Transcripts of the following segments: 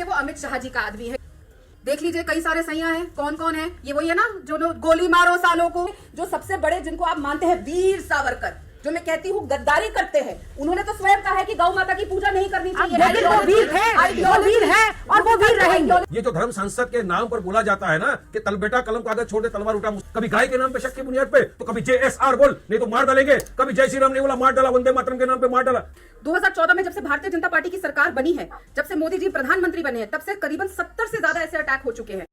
क्योंकि वो अमित शाह जी का आदमी है। देख लीजिए कई सारे सैया हैं, कौन कौन है ये, वही है ना जो गोली मारो सालों को, जो सबसे बड़े जिनको आप मानते हैं वीर सावरकर, जो मैं कहती हूँ गद्दारी करते हैं, उन्होंने तो स्वयं कहा है कि गौ माता की पूजा नहीं करनी चाहिए। वो वीर है और वो वीर रहेंगे। ये जो धर्म संसद के नाम पर बोला जाता है ना कि तल बेटा कलम कागज छोड़ दे तलवार उठा, कभी गाय के नाम पे शक की बुनियाद पे, तो कभी JSR बोल नहीं तो मार डालेंगे, कभी जय श्री राम नहीं बोला मार डाला, वंदे मातरम के नाम पे मार डाला। 2014 में जब से भारतीय जनता पार्टी की सरकार बनी है, जब से मोदी जी प्रधानमंत्री बने हैं, तब से करीबन 70 से ज्यादा ऐसे अटैक हो चुके हैं।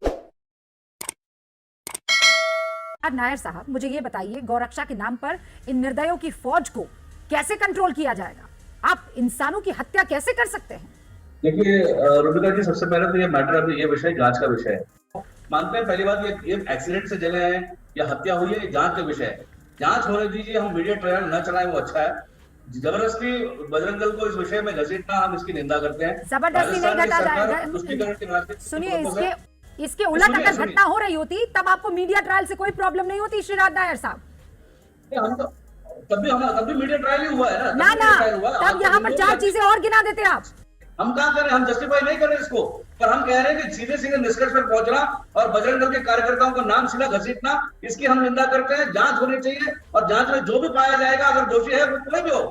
नायर साहब, मुझे ये बताइए, गौरक्षा के नाम पर इन निर्दयों की फौज को कैसे कंट्रोल किया जाएगा? आप इंसानों की हत्या कैसे कर सकते हैं? देखिए रुबिका जी, सबसे पहले तो ये मैटर अभी ये विषय जांच का विषय है। मानते हैं पहली बात ये एक्सीडेंट से जले हैं या हत्या हुई है, ये जांच का विषय है। जांच होने दीजिए, हम मीडिया ट्रायल न चलाएं वो अच्छा है। जबरदस्ती बजरंग दल को इस विषय में घसीटना, हम इसकी निंदा करते हैं। जबरदस्ती नहीं घटा जाएगा। सुनिए, इसके उलट अगर घटना हो रही होती तब आपको मीडिया ट्रायल से कोई प्रॉब्लम नहीं होती श्रीराज नायर साहब। हम तो तब भी मीडिया ट्रायल ही हुआ है ना तब यहाँ पर 4 चीजें और गिना देते आप। हम कहाँ कर रहे हैं, हम जस्टिफाई नहीं कर रहे इसको, पर हम कह रहे हैं कि सीधे सीधे निष्कर्ष पर पहुंचना और बजरंग दल के कार्यकर्ताओं को नाम सीधा घसीटना, इसकी हम निंदा करते हैं। जांच होनी चाहिए और जांच में जो भी पाया जाएगा, अगर दोषी है वो कोई भी हो,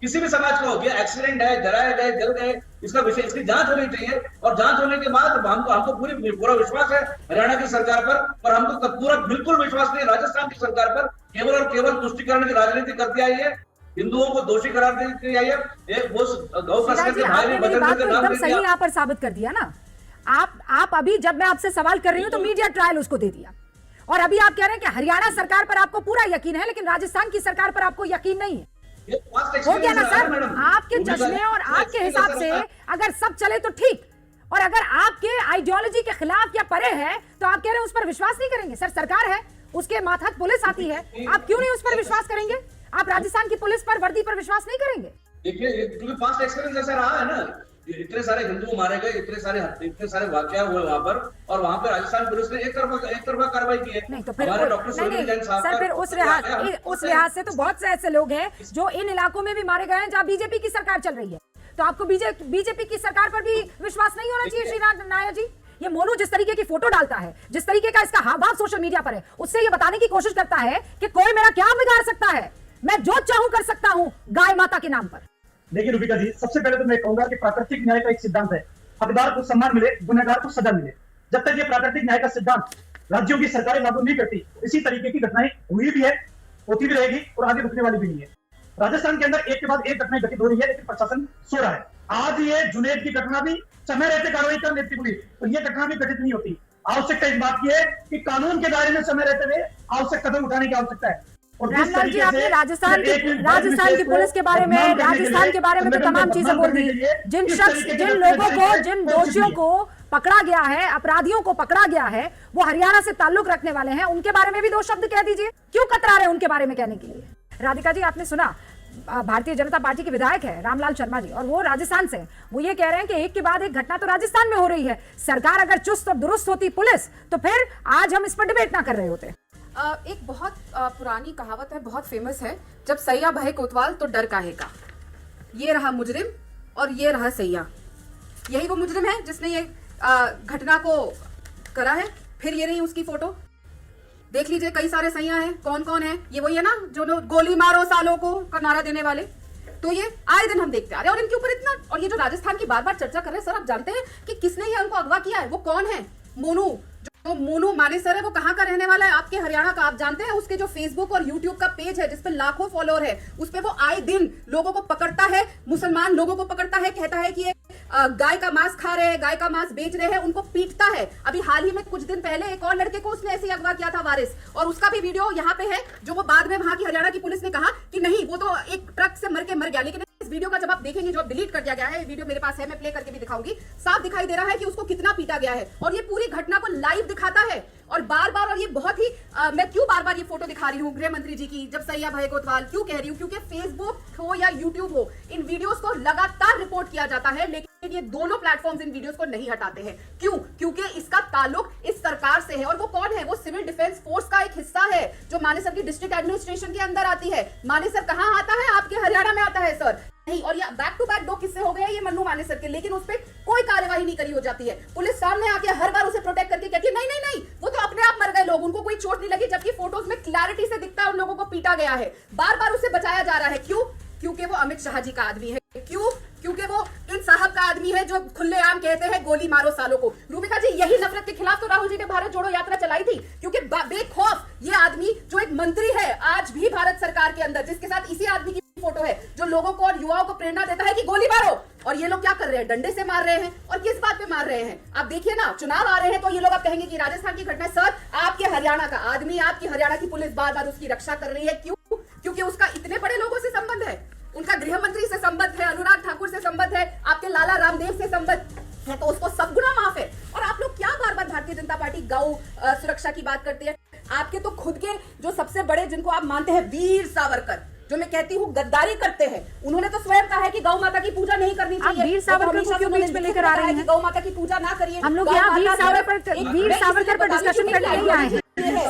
किसी भी समाज का हो गया, एक्सीडेंट है, जलाए गए, जल गए, इसका विषय, इसकी जांच होनी चाहिए। और जांच होने के बाद हमको पूरा विश्वास है हरियाणा की सरकार पर हमको पूरा बिल्कुल विश्वास नहीं राजस्थान की सरकार पर। केवल और केवल तुष्टिकरण की राजनीति करती आई है, हिंदुओं को दोषी करार देती आई है। एक वो गौ तस्कर के भाई ने बजरंग दल का नाम सही यहाँ पर साबित कर दिया ना। आप अभी जब मैं आपसे सवाल कर रही हूँ तो मीडिया ट्रायल उसको दे दिया, और अभी आप कह रहे हैं कि हरियाणा सरकार पर आपको पूरा यकीन है, लेकिन राजस्थान की सरकार पर आपको यकीन नहीं है। हो गया ना सर? आपके चश्मे और आपके हिसाब से अगर सब चले तो ठीक, और अगर आपके आइडियोलॉजी के खिलाफ या परे है तो आप कह रहे हैं उस पर विश्वास नहीं करेंगे। सर, सरकार है, उसके मातहत पुलिस आती है, आप क्यों नहीं उस पर विश्वास करेंगे? आप राजस्थान की पुलिस पर, वर्दी पर विश्वास नहीं करेंगे? देखिए, क्योंकि पास्ट एक्सपीरियंस ऐसा रहा है ना, इतने सारे हिंदू मारे गए, इतने सारे वाकया हुए वहां पर, और वहां पर राजस्थान पुलिस ने एक तरफा कार्रवाई की है। नहीं तो फिर सर, फिर उस लिहाज से तो बहुत से ऐसे लोग हैं जो इन इलाकों में भी मारे गए हैं जहाँ बीजेपी की सरकार चल रही है, तो आपको बीजेपी की सरकार पर भी विश्वास नहीं होना चाहिए श्रीराज नायर जी? ये मोनू जिस तरीके की फोटो डालता है, जिस तरीके का इसका हाव भाव सोशल मीडिया पर है, उससे ये बताने की कोशिश करता है कि कोई मेरा क्या बिगाड़ सकता है, मैं जो चाहूं कर सकता हूं गाय माता के नाम पर। देखिए रुबिका जी, सबसे पहले तो मैं कहूंगा कि प्राकृतिक न्याय का एक सिद्धांत है, हकदार को सम्मान मिले, गुनहगार को सजा मिले। जब तक ये प्राकृतिक न्याय का सिद्धांत राज्यों की सरकारें लागू नहीं करती, इसी तरीके की घटनाएं हुई भी है, होती भी रहेगी और आगे रुकने वाली भी नहीं है। राजस्थान के अंदर एक के बाद एक घटनाएं घटित हो रही है, लेकिन प्रशासन सो रहा है। आज ये जुनैद की घटना भी समय रहते कार्रवाई कर लेती पुलिस, तो ये घटना भी घटित नहीं होती। आवश्यकता इस बात की है कि कानून के दायरे में समय रहते हुए आवश्यक कदम उठाने की आवश्यकता है। रामलाल जी, आपने राजस्थान की पुलिस के बारे में, राजस्थान के बारे में तो तमाम चीजें बोल दी। जिन लोगों को, जिन दोषियों को पकड़ा गया है, अपराधियों को पकड़ा गया है, वो हरियाणा से ताल्लुक रखने वाले हैं, उनके बारे में भी 2 शब्द कह दीजिए। क्यों कतरा रहे हैं उनके बारे में कहने के लिए? राधिका जी, आपने सुना, भारतीय जनता पार्टी के विधायक है रामलाल शर्मा जी, और वो राजस्थान से, वो ये कह रहे हैं कि एक के बाद एक घटना तो राजस्थान में हो रही है। सरकार अगर चुस्त और दुरुस्त होती पुलिस, तो फिर आज हम इस पर डिबेट ना कर रहे होते। एक बहुत पुरानी कहावत है, बहुत फेमस है, जब सैया बहे कोतवाल तो डर काहे का। ये रहा मुजरिम और ये रहा सैया। यही वो मुजरिम है जिसने ये घटना को करा है। फिर ये रही उसकी फोटो, देख लीजिए कई सारे सैया हैं, कौन कौन है ये, वही है ना जो गोली मारो सालों को का नारा देने वाले। तो ये आए दिन हम देखते आ रहे हैं, और इनके ऊपर इतना, और ये जो राजस्थान की बार बार चर्चा कर रहे हैं, सर आप जानते हैं कि किसने ये उनको अगवा किया है? वो कौन है? मोनू, जो मोनू मानेसर है, वो कहाँ का रहने वाला है? आपके हरियाणा का। आप जानते हैं उसके जो फेसबुक और यूट्यूब का पेज है जिस पर लाखों फॉलोअर है, उस पे वो आए दिन लोगों को पकड़ता है, मुसलमान लोगों को पकड़ता है, कहता है कि ये गाय का मांस खा रहे हैं, गाय का मांस बेच रहे हैं, उनको पीटता है। अभी हाल ही में कुछ दिन पहले एक और लड़के को उसने ऐसे ही अगवा किया था, वारिस, और उसका भी वीडियो यहाँ पे है, जो वो बाद में वहां की हरियाणा की पुलिस ने कहा कि नहीं वो तो एक ट्रक से मर गया। लेकिन इस वीडियो का जब आप देखेंगे, जो डिलीट कर दिया गया है, वीडियो मेरे पास है, मैं प्ले करके भी दिखाऊंगी, साफ दिखाई दे रहा है कि उसको कितना पीटा गया है, और ये पूरी घटना को लाइव दिखाता है। और बार बार, और ये बहुत ही मैं क्यों बार बार ये फोटो दिखा रही हूँ गृह मंत्री जी की, जब सैया भय कोतवाल क्यों कह रही हूँ? क्योंकि फेसबुक हो या यूट्यूब हो, इन वीडियोस को लगातार रिपोर्ट किया जाता है, लेकिन ये दोनों प्लेटफॉर्म्स इन वीडियोस को नहीं हटाते हैं। क्यों? क्योंकि इसका ताल्लुक इस सरकार से है। और वो कौन है? वो सिविल डिफेंस फोर्स का एक हिस्सा है जो मानेसर की डिस्ट्रिक्ट एडमिनिस्ट्रेशन के अंदर आती है। मानेसर कहां आता है? आपके हरियाणा में आता है सर। नहीं, और ये बैक टू बैक 2 किस्से हो गए ये मन्नू मानेसर के, लेकिन उस पर कोई कार्यवाही नहीं करी हो जाती है। पुलिस सामने आके हर बार उसे प्रोटेक्ट करके कहती है नहीं नहीं नहीं, वो तो अपने आप मर गए लोग, उनको कोई चोट नहीं लगी, जबकि फोटोज में क्लैरिटी से दिखता है उन लोगों को पीटा गया है। बार बार उसे बचाया जा रहा है। क्यों? क्योंकि वो अमित शाह जी का आदमी है। क्यों? क्योंकि वो इन साहब का आदमी है जो खुलेआम कहते हैं गोली मारो सालों को। रूबिका जी, यही नफरत के खिलाफ तो राहुल जी ने भारत जोड़ो यात्रा चलाई थी, क्योंकि बेखौफ ये आदमी जो एक मंत्री है आज भी भारत सरकार के अंदर, जिसके साथ इसी आदमी की फोटो है, जो लोगों को और युवाओं को प्रेरणा देता है कि गोली मारो, और ये लोग क्या कर रहे हैं? डंडे से मार रहे हैं। और किस बात पे मार रहे हैं? आप देखिए ना, चुनाव आ रहे हैं तो ये लोग आप कहेंगे कि राजस्थान की घटना है। सर, आपके हरियाणा का आदमी, आपकी हरियाणा की पुलिस बार बार उसकी रक्षा कर रही है। क्यों? क्योंकि उसका इतने बड़े लोगों से संबंध है, उनका गृह मंत्री से संबंध है, अनुराग ठाकुर से संबंध है, आपके लाला रामदेव से संबंध है, तो उसको सब गुना माफ है। और आप लोग क्या बार बार भारतीय जनता पार्टी गौ सुरक्षा की बात करती है? आपके तो खुद के जो सबसे बड़े, जिनको आप मानते हैं वीर सावरकर, जो मैं कहती हूँ गद्दारी करते हैं, उन्होंने तो स्वयं कहा है कि गौ माता की पूजा नहीं करनी चाहिए। वीर सावरकर को क्यों बीच में लेकर आ रहे हैं? गौ माता की पूजा ना करिए। हम लोग यहाँ वीर सावरकर पर डिस्कशन करने नहीं आए हैं।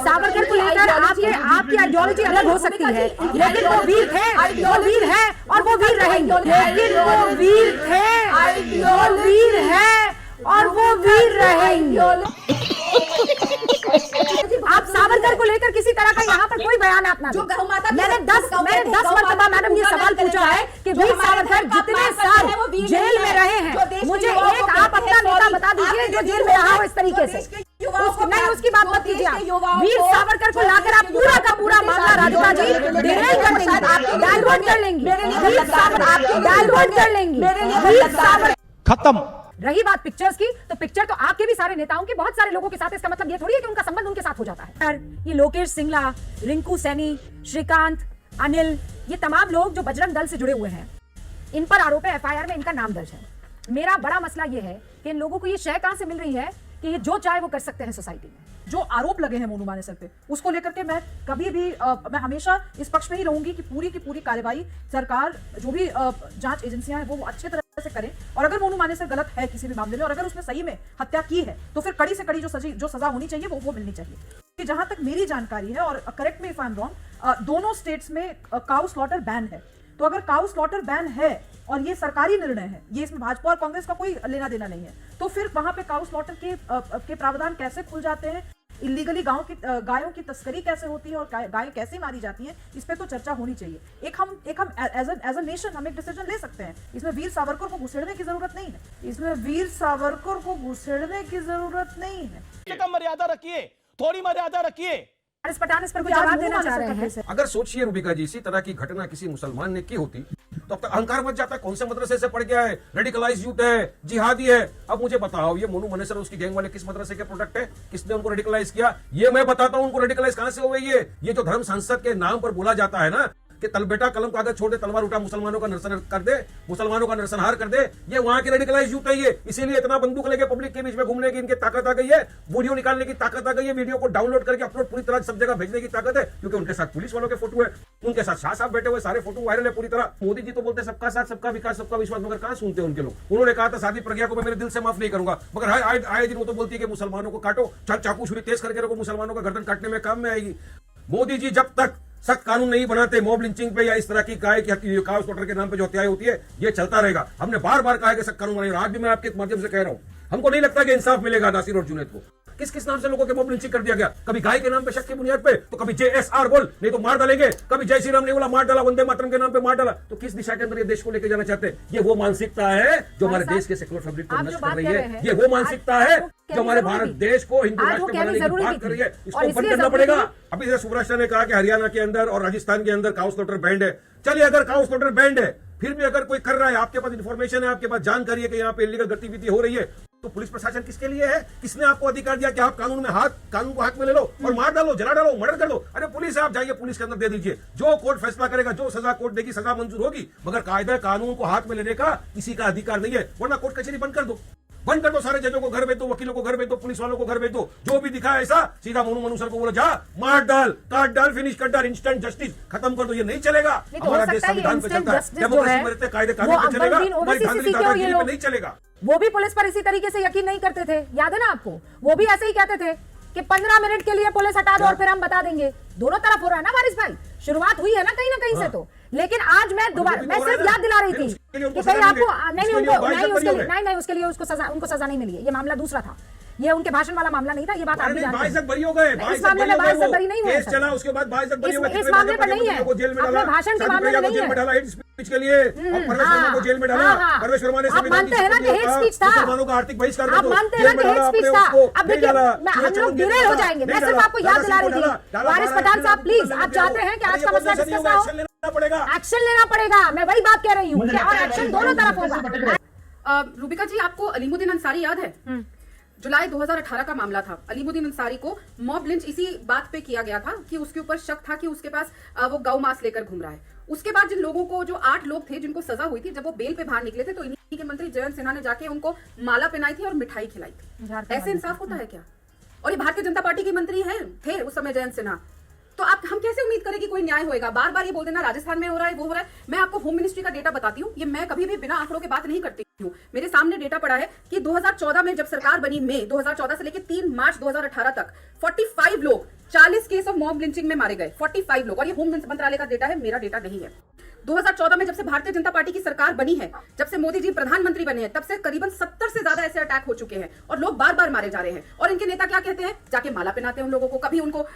सावरकर को लेकर आपकी आइडियोलॉजी अलग हो सकती है, लेकिन वो वीर थे, वो वीर है और वो वीर रहेंगे। लेकिन वो वीर थे, वो वीर है और वो वीर रहेंगे। आप सावरकर को लेकर किसी तरह का यहाँ पर कोई बयान आप ना दें। मैंने 10 मरतबा मैडम ये सवाल पूछा है कि वीर सावरकर जितने साल जेल में रहे हैं, मुझे एक आप अपना नेता बता दीजिए जो जेल में रहा हो इस तरीके से। नहीं, उसकी बात मत कीजिए आप। वीर सावरकर को लाकर आप पूरा का पूरा मामला राधिका जी डिरेल कर लेंगे, डाइवर्ट कर लेंगे, वीर सावरकर डाइवर्ट कर लेंगे, वीर सावरकर खत्म। रही बात पिक्चर्स की, तो पिक्चर तो आपके भी सारे नेताओं के, बहुत सारे लोगों के साथ, इसका मतलब ये थोड़ी है कि उनका संबंध उनके साथ हो जाता है। ये लोकेश सिंगला, रिंकू सैनी, श्रीकांत, अनिल, ये तमाम लोग जो बजरंग दल से जुड़े हुए हैं, इन पर आरोप है, एफआईआर में इनका नाम दर्ज है। मेरा बड़ा मसला ये है कि इन लोगों को ये शय कहां से मिल रही है कि ये जो चाहे वो कर सकते हैं सोसाइटी में। जो आरोप लगे हैं मोनू मानेसर पे, उसको लेकर के मैं कभी भी मैं हमेशा इस पक्ष में ही रहूंगी कि पूरी की पूरी कार्यवाही सरकार, जो भी जांच एजेंसियां हैं वो अच्छे तरह से करें। और अगर मोनू मानेसर गलत है किसी भी मामले में, और अगर उसने सही में हत्या की है, तो फिर कड़ी से कड़ी जो सजा होनी चाहिए वो मिलनी चाहिए। कि जहां तक मेरी जानकारी है, और correct me if I am wrong, दोनों स्टेट्स में काउ स्लॉटर बैन है। तो अगर काउ स्लॉटर बैन है और ये सरकारी निर्णय है, ये इसमें भाजपा और कांग्रेस का कोई लेना देना नहीं है, तो फिर वहां पे काउ स्लॉटर के प्रावधान कैसे खुल जाते हैं, इलीगली गायों की तस्करी कैसे होती है और गायें कैसे मारी जाती हैं, इस पे तो चर्चा होनी चाहिए। एक हम एज अ नेशन हम एक डिसीजन ले सकते हैं। इसमें वीर सावरकर को घुसेड़ने की जरूरत नहीं है, इसमें वीर सावरकर को घुसेड़ने की जरूरत नहीं है। कम मर्यादा रखिए, थोड़ी मर्यादा रखिए। हारिस पठान इस पर कुछ जवाब देना चाह रहे हैं। अगर सोचिए रूबिका जी, इसी तरह की घटना किसी मुसलमान ने की होती तो अब तक अहंकार मच जाता है, कौन से मदरसे से पढ़ गया है, रेडिकलाइज यूथ है, जिहादी है। अब मुझे बताओ, ये मोनू मानेसर उसकी गैंग वाले किस मदरसे के प्रोडक्ट है? किसने उनको रेडिकलाइज किया? ये मैं बताता हूं उनको रेडिकलाइज कहां से हो गई है। ये जो धर्म संसद के नाम पर बोला जाता है ना कि बेटा कलम कागज छोड़ दे, तलवार उठा, मुसलमानों का निरसन कर दे, मुसलमानों का नरसंहार कर दे, ये वहां के रेडिकलाइज यूथ है। ये इसीलिए इतना बंदूक लेके पब्लिक के बीच में घूमने की इनकी ताकत आ गई है, वीडियो निकालने की ताकत आ गई है, वीडियो को डाउनलोड करके अपलोड पूरी तरह सब जगह भेजने की ताकत है, क्योंकि उनके साथ पुलिस वालों के फोटो है, उनके साथ शाह साहब बैठे हुए, सारे फोटो वायरल है पूरी तरह। मोदी जी तो बोलते सबका साथ, सबका विकास, सबका विश्वास, मगर कहां सुनते हैं उनके लोग। उन्होंने कहा था शादी प्रज्ञा को मैं मेरे दिल से माफ नहीं करूंगा, मगर आए दिन वो तो बोलती है कि मुसलमानों को काटो, चाकू छुरी तेज करके रखो, मुसलमानों का गर्दन काटने में काम में आएगी। मोदी जी जब तक सख्त कानून नहीं बनाते, मॉब लिंचिंग पे या इस तरह की काउ स्लॉटर के नाम पे जो हत्याएं होती है, ये चलता रहेगा। हमने बार बार कहा कि सख्त कानून बनेगा, आज भी मैं आपके माध्यम से कह रहा हूं, हमको नहीं लगता कि इंसाफ मिलेगा नासिर और जुनैद को। किस किस नाम से लोगों के मॉब लिंचिंग कर दिया गया, कभी गाय के नाम पे शक की बुनियाद पे, तो कभी JSR बोल नहीं तो मार डालेंगे, कभी जय श्री राम नहीं बोला मार डाला, वंदे मातरम के नाम पे मार डाला। तो किस दिशा के अंदर ये देश को लेकर जाना चाहते हैं? ये वो मानसिकता है जो हमारे देश के सेकुलर फैब्रिक को नष्ट कर रही है। ये वो मानसिकता है जो हमारे भारत देश को हिंदू राष्ट्र बनाने की बात कर रही है। इसको बंद करना पड़ेगा। अभी जैसे सुब्रत ने कहा कि हरियाणा के अंदर और राजस्थान के अंदर काउ स्लॉटर बैंड है। चलिए, अगर काउ स्लॉटर बैंड है, फिर भी अगर कोई कर रहा है, आपके पास इन्फॉर्मेशन है, आपके पास जानकारी है कि यहाँ पे इलीगल गतिविधि हो रही है, तो पुलिस प्रशासन किसके लिए है? किसने आपको अधिकार दिया कि आप कानून को हाथ में ले लो और मार डालो, जला डालो, मर्डर कर दो? अरे पुलिस, आप जाइए पुलिस के अंदर दे दीजिए, जो कोर्ट फैसला करेगा, जो सजा कोर्ट देगी, सजा मंजूर होगी, मगर कायदा कानून को हाथ में लेने का किसी का अधिकार नहीं है, वरना कोर्ट कचहरी बंद कर दो। बंद कर दो, सारे जजों को घर भेज दो, वकीलों को घर भेज दो, पुलिस वालों को घर भेज दो, जो भी दिखा ऐसा सीधा मोनू सर को बोलो जा मार डाल, काट डाल, फिनिश कर डाल, इंस्टेंट जस्टिस खत्म कर दो। ये नहीं चलेगा। नहीं तो हो हमारा देश सकता है संविधान पे instant चलता है, justice जो डेमोक्रेसी है, में रहते हैं, कायदे वो कानून पे चलेगा, अव्वल दिन हमारी ओवैसी धांधली सीखे हो ये दादागिरी लोग। पे नहीं चलेगा। वो भी पुलिस पर इसी तरीके से यकीन नहीं करते थे, याद है ना आपको? वो भी ऐसे ही कहते थे कि 15 मिनट के लिए पुलिस हटा दो और फिर हम बता देंगे। दोनों तरफ हो रहा है ना वारिस भाई, शुरुआत हुई है ना कहीं से तो। लेकिन आज मैं दोबारा मैं सिर्फ याद दिला रही थी कि भाई आपको नहीं उनको नहीं उसके लिए उनको सजा नहीं मिली है। ये मामला दूसरा था, ये उनके भाषण वाला मामला नहीं था। ये बात आप भी जानते हैं। 22 बरी हो गए, इस मामले में 22 बरी नहीं हुए, केस चला, उसके बाद 22 बरी हो गए। इस मामले पर नहीं है, अपने भाषण के मामले में नहीं है। जेल में डाला हेट स्पीच के लिए, और परवेश वर्मा को जेल में डाला। परवेश वर्मा ने आप मानते हैं ना कि हेट स्पीच था, मुसलमानों का आर्थिक बहिष्कार, आप मानते हैं ना कि हेट स्पीच था। अब देखिए हम लोग डिरेल हो जाएंगे, मैं सिर्फ आपको याद दिला रही थी। वारिस पठान साहब प्लीज, आप चाहते हैं कि आज का मसला डिस्कस ना हो? एक्शन लेना पड़ेगा, मैं वही बात कह रही हूँ, और एक्शन दोनों तरफ होगा। रूबिका जी, आपको अलीमुद्दीन अंसारी याद है? जुलाई 2018 का मामला था। अलीमुद्दीन अंसारी को मॉब लिंच इसी बात पे किया गया था कि उसके ऊपर शक था कि उसके पास वो गौ मांस लेकर घूम रहा है। उसके बाद जिन लोगों को, जो 8 लोग थे जिनको सजा हुई थी, जब वो बेल पे बाहर निकले थे तो इन्हीं के मंत्री जयंत सिन्हा ने जाके उनको माला पहनाई थी और मिठाई खिलाई थी। ऐसे इंसाफ होता है क्या? और ये भारतीय जनता पार्टी के मंत्री थे उस समय जयंत सिन्हा। तो आप हम कैसे उम्मीद करें कि कोई न्याय होएगा? बार बार ये बोल देना राजस्थान में हो रहा है, वो हो रहा है। मैं आपको होम मिनिस्ट्री का डेटा बताती हूँ, ये मैं कभी भी बिना आंकड़ों के बात नहीं करती हूँ। मेरे सामने डेटा पड़ा है कि 2014 में जब सरकार बनी, मई 2014 से लेकर 3 मार्च 2018 तक 45 लोग 40 केस ऑफ मॉब लिंचिंग में मारे गए। 45 लोग, और ये होम मंत्रालय का डेटा है, मेरा डेटा नहीं है। 2014 में जब से भारतीय जनता पार्टी की सरकार बनी है, जब से मोदी जी प्रधानमंत्री बने हैं, तब से करीबन 70 से ज्यादा ऐसे अटैक हो चुके हैं और लोग बार बार मारे जा रहे हैं। और इनके नेता क्या कहते हैं? जाके माला पहनाते हैं उन लोगों को, कभी उनको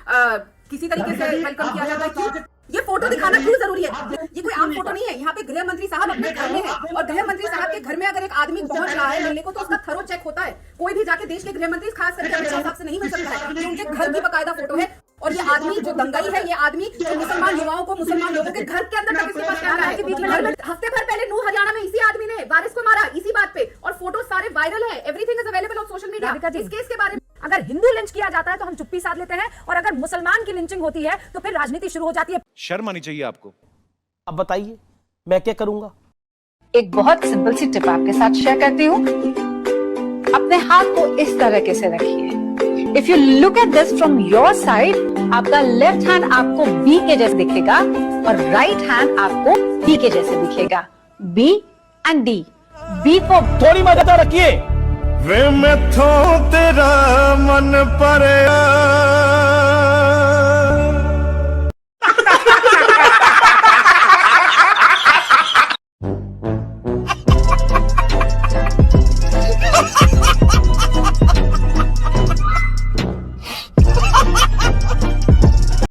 किसी तरीके से वेलकम किया जाता है। क्यों? ये फोटो दिखाना क्यों जरूरी है? ये कोई आम फोटो नहीं है। यहाँ पे गृह मंत्री साहब अपने घर में है, और गृह मंत्री साहब के घर में अगर एक आदमी पहुंच रहा है मिलने को तो उसका थरो चेक होता है। कोई भी जाके देश के गृह मंत्री, खास करके अमित शाह साहब से नहीं मिल सकता है, कि उनके घर की बकायदा फोटो है। और ये आदमी जो दंगाई है, ये आदमी जो मुसलमान युवाओं को, मुसलमान लोगों के घर के अंदर तक इसके पास कैमरा है। हफ्ते भर पहले नूह हरियाणा में इसी आदमी ने वारिस को मारा इसी बात पे, और फोटो सारे वायरल है। Everything is available on social media. इस केस के बारे में अगर हिंदू लिंच किया जाता है तो हम चुप्पी साध लेते हैं, और अगर मुसलमान की लिंचिंग होती है तो फिर राजनीति शुरू हो जाती है। शर्म आनी चाहिए आपको। अब बताइए मैं क्या करूंगा? एक बहुत सिंपल सी टिप आपके साथ शेयर करती हूँ। अपने हाथ को इस तरीके से रखिए। If you look at this from your side, आपका लेफ्ट हैंड आपको बी के जैसे दिखेगा और राइट हैंड आपको डी के जैसे दिखेगा। B and D. B for थोड़ी मदद रखिए। वे मैथों तेरा मन पड़या